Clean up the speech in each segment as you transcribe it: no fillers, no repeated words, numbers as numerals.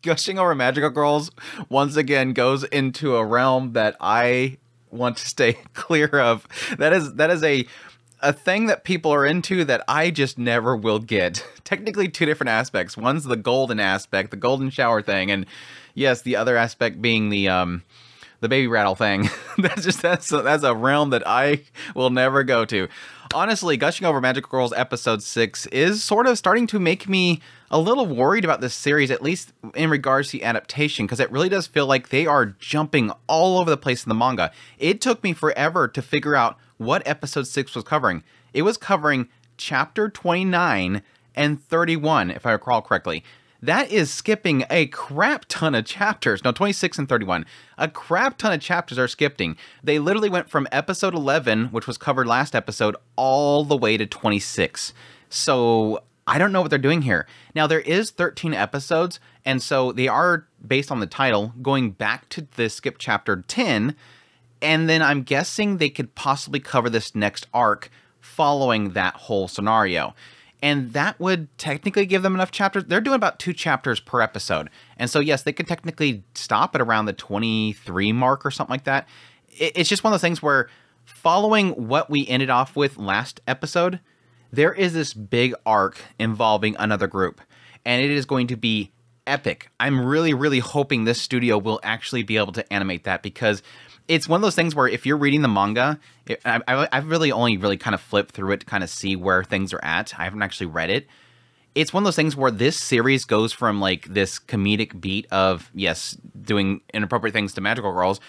Gushing over Magical Girls once again goes into a realm that I want to stay clear of. That is a thing that people are into that I just never will get. Technically two different aspects. One's the golden aspect, the golden shower thing, and yes, the other aspect being the baby rattle thing. that's a realm that I will never go to. Honestly, Gushing Over Magical Girls episode 6 is sort of starting to make me a little worried about this series, at least in regards to the adaptation, because it really does feel like they are jumping all over the place in the manga. It took me forever to figure out what episode 6 was covering. It was covering chapter 29 and 31, if I recall correctly. That is skipping a crap ton of chapters. No, 26 and 31. A crap ton of chapters are skipping. They literally went from episode 11, which was covered last episode, all the way to 26. So I don't know what they're doing here. Now, there is 13 episodes, and so they are, based on the title, going back to the skip chapter 10, and then I'm guessing they could possibly cover this next arc following that whole scenario. And that would technically give them enough chapters. They're doing about 2 chapters per episode. And so, yes, they could technically stop at around the 23 mark or something like that. It's just one of those things where, following what we ended off with last episode, there is this big arc involving another group. And it is going to be epic. I'm really, really hoping this studio will actually be able to animate that, because it's one of those things where if you're reading the manga, I've really only kind of flipped through it to kind of see where things are at. I haven't actually read it. It's one of those things where this series goes from like this comedic beat of, yes, doing inappropriate things to magical girls,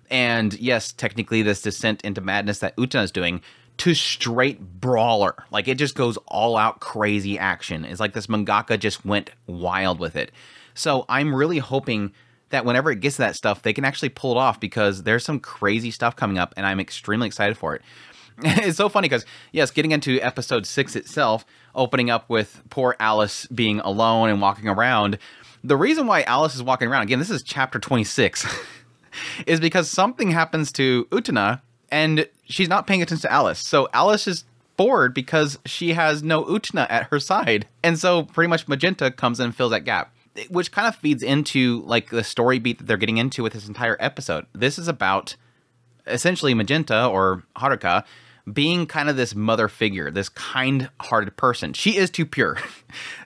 and yes, technically this descent into madness that Utena is doing, to straight brawler. Like, it just goes all out crazy action. It's like this mangaka just went wild with it. So I'm really hoping that whenever it gets to that stuff, they can actually pull it off, because there's some crazy stuff coming up, and I'm extremely excited for it. It's so funny because, yes, getting into episode 6 itself, opening up with poor Alice being alone and walking around. The reason why Alice is walking around, again, this is chapter 26, is because something happens to Utena, and she's not paying attention to Alice. So Alice is bored because she has no Utena at her side. And so pretty much Magenta comes in and fills that gap, which kind of feeds into like the story beat that they're getting into with this entire episode. This is about essentially Magenta, or Haruka, being kind of this mother figure, this kind-hearted person. She is too pure.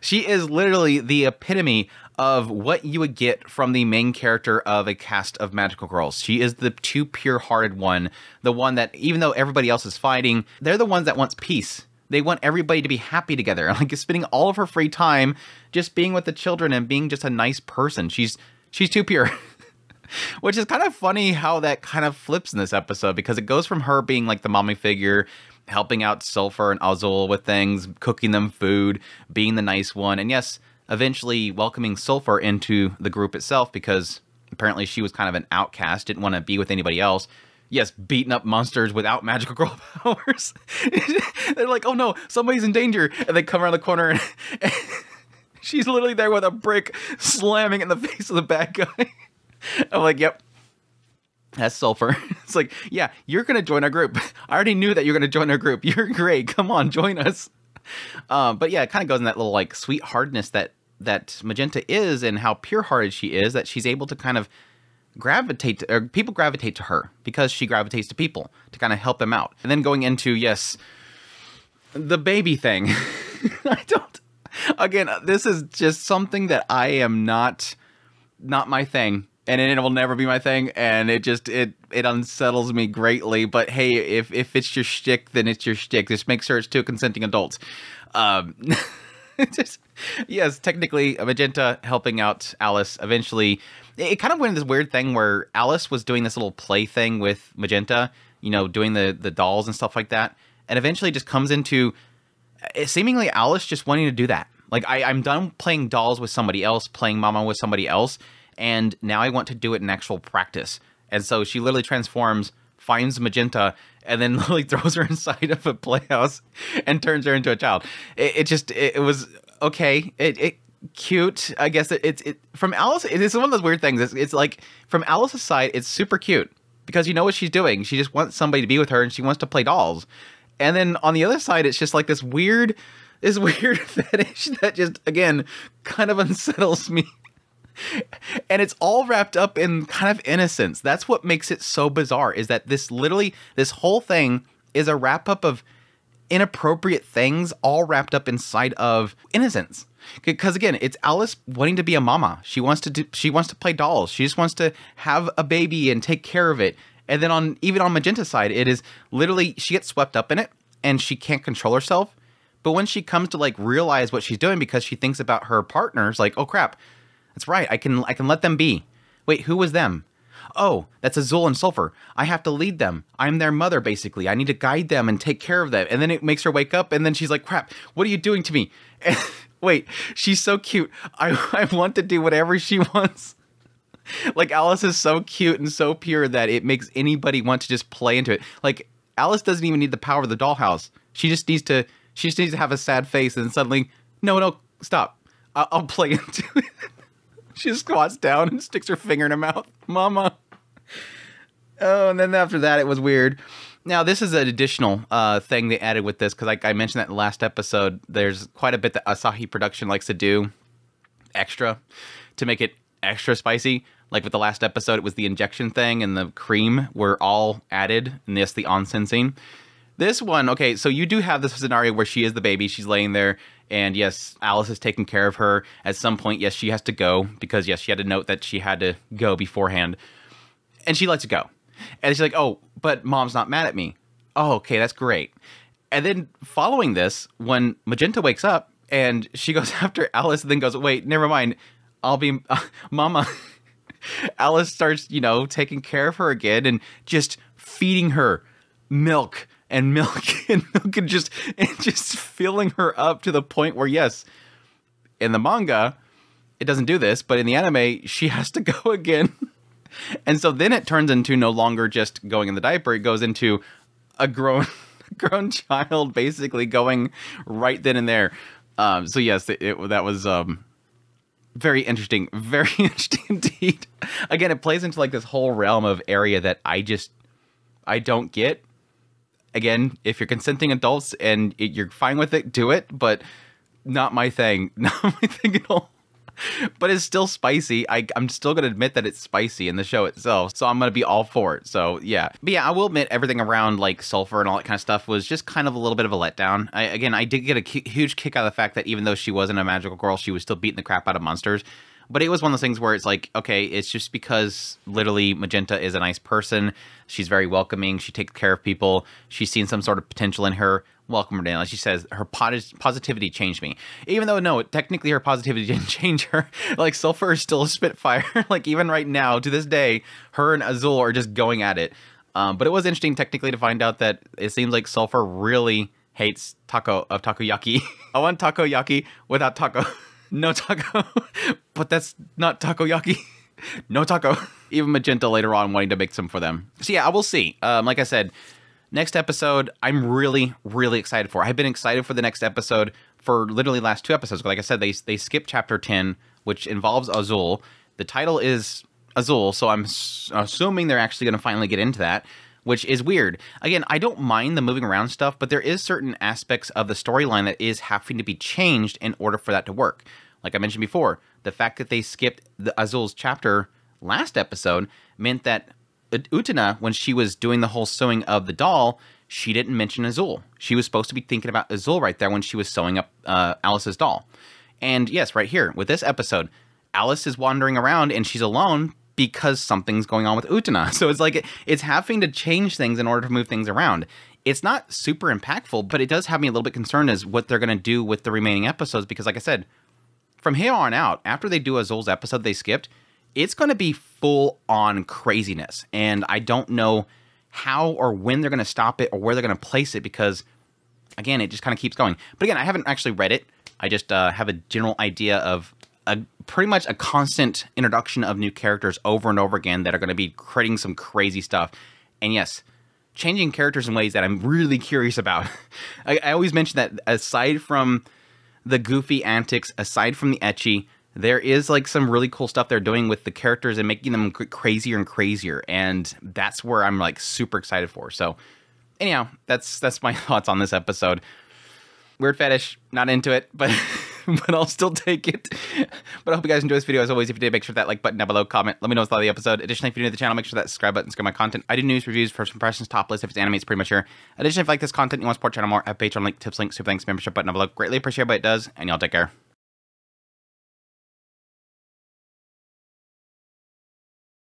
She is literally the epitome of what you would get from the main character of a cast of magical girls. She is the too pure-hearted one, the one that, even though everybody else is fighting, they're the ones that wants peace. They want everybody to be happy together. Like, spending all of her free time just being with the children and being just a nice person. She's too pure. Which is kind of funny how that kind of flips in this episode, because it goes from her being like the mommy figure, helping out Sulfur and Azul with things, cooking them food, being the nice one, and yes, eventually welcoming Sulfur into the group itself, because apparently she was kind of an outcast, didn't want to be with anybody else. Yes, beating up monsters without magical girl powers. They're like, oh no, somebody's in danger. And they come around the corner and she's literally there with a brick slamming in the face of the bad guy. I'm like, yep, that's Sulfur. It's like, yeah, you're going to join our group. I already knew that you're going to join our group. You're great. Come on, join us. But yeah, it kind of goes in that little like sweetheartedness that Magenta is, and how pure-hearted she is, that she's able to kind of gravitate to, or people gravitate to her because she gravitates to people to kind of help them out. And then going into, yes, the baby thing. Again, this is just something that I am not my thing. And it will never be my thing, and it unsettles me greatly. But hey, if it's your shtick, then it's your shtick. Just make sure it's 2 consenting adults. Yes, technically, Magenta helping out Alice. Eventually, it kind of went into this weird thing where Alice was doing this little play thing with Magenta, you know, doing the dolls and stuff like that, and eventually just comes into seemingly Alice just wanting to do that. Like, I'm done playing dolls with somebody else, playing Mama with somebody else, and now I want to do it in actual practice. And so she literally transforms, finds Magenta, and then literally throws her inside of a playhouse and turns her into a child. It was okay. It cute. I guess it from Alice. It is one of those weird things. It's like, from Alice's side, it's super cute because you know what she's doing. She just wants somebody to be with her, and she wants to play dolls. And then on the other side, it's just like this weird fetish that just, again, kind of unsettles me. And it's all wrapped up in kind of innocence. That's what makes it so bizarre, is that this whole thing is a wrap up of inappropriate things all wrapped up inside of innocence. Because again, it's Alice wanting to be a mama. She wants to play dolls. She just wants to have a baby and take care of it. And then even on Magenta's side, it is literally she gets swept up in it and she can't control herself. But when she comes to like realize what she's doing, because she thinks about her partners, like, oh crap, that's right, I can let them be. Wait, who was them? Oh, that's Azul and Sulfur. I have to lead them. I'm their mother, basically. I need to guide them and take care of them. And then it makes her wake up, and then she's like, crap, what are you doing to me? And, wait, she's so cute. I want to do whatever she wants. Like, Alice is so cute and so pure that it makes anybody want to just play into it. Like, Alice doesn't even need the power of the dollhouse. She just needs to have a sad face, and suddenly, no, stop. I'll play into it. She squats down and sticks her finger in her mouth. Mama. Oh, and then after that, it was weird. Now, this is an additional thing they added with this, because like I mentioned that in the last episode, there's quite a bit that Asahi Production likes to do extra to make it extra spicy. Like with the last episode, it was the injection thing and the cream were all added, and yes, the onsen scene. This one, okay, so you do have this scenario where she is the baby, she's laying there, and yes, Alice is taking care of her. At some point, yes, she has to go, because yes, she had to note that she had to go beforehand. And she lets it go. And she's like, oh, but Mom's not mad at me. Oh, okay, that's great. And then following this, when Magenta wakes up, and she goes after Alice, and then goes, wait, never mind, I'll be, Mama. Alice starts, taking care of her again, and just feeding her milk and milk and milk, and just filling her up to the point where, yes, in the manga, it doesn't do this, but in the anime, she has to go again. And so then it turns into no longer just going in the diaper, it goes into a grown child basically going right then and there. So yes, that was very interesting indeed. Again, it plays into like this whole realm of area that I don't get. Again, if you're consenting adults and you're fine with it, do it, but not my thing. Not my thing at all. But it's still spicy. I'm still going to admit that it's spicy in the show itself, so I'm going to be all for it. So, yeah. But yeah, I will admit everything around, like, Sulfur and all that kind of stuff was just kind of a little bit of a letdown. I did get a huge kick out of the fact that even though she wasn't a magical girl, she was still beating the crap out of monsters. But it was one of those things where it's like, okay, it's just because literally Magenta is a nice person. She's very welcoming. She takes care of people. She's seen some sort of potential in her. Welcome her in. Like she says, her positivity changed me. Even though, no, technically her positivity didn't change her. Like, Sulfur is still a Spitfire. Like, even right now, to this day, her and Azul are just going at it. But it was interesting technically to find out that it seems like Sulfur really hates takoyaki. I want takoyaki without taco. No taco. But that's not takoyaki. No taco. Even Magenta later on wanting to make some for them. So yeah, I will see. Like I said, next episode, I'm really, really excited for. I've been excited for the next episode for literally last 2 episodes. Like I said, they skipped chapter 10, which involves Azul. The title is Azul, so I'm assuming they're actually going to finally get into that, which is weird. Again, I don't mind the moving around stuff, but there is certain aspects of the storyline that is having to be changed in order for that to work. Like I mentioned before, the fact that they skipped the Azul's chapter last episode meant that Utena, when she was doing the whole sewing of the doll, she didn't mention Azul. She was supposed to be thinking about Azul right there when she was sewing up Alice's doll. And yes, right here, with this episode, Alice is wandering around and she's alone because something's going on with Utena. So it's like, it's having to change things in order to move things around. It's not super impactful, but it does have me a little bit concerned as what they're going to do with the remaining episodes, because like I said, from here on out, after they do Azul's episode they skipped, it's going to be full-on craziness, and I don't know how or when they're going to stop it or where they're going to place it, because, again, it just kind of keeps going. But again, I haven't actually read it. I just have a general idea of pretty much a constant introduction of new characters over and over again that are going to be creating some crazy stuff. And yes, changing characters in ways that I'm really curious about. I always mention that aside from the goofy antics, aside from the ecchi, there is like some really cool stuff they're doing with the characters and making them crazier and crazier, and that's where I'm like super excited for. So anyhow, that's my thoughts on this episode. Weird fetish, not into it, but but I'll still take it. But I hope you guys enjoyed this video. As always, if you did, make sure that like button down below, comment, let me know what's thought of the episode. Additionally, if you're new to the channel, make sure that subscribe button, subscribe my content. I do news, reviews, first impressions, top list. If it's anime, it's pretty much here. Additionally, if you like this content, you want to support the channel more, I have Patreon link, tips link, super thanks, membership button down below. Greatly appreciate what it does, and y'all take care.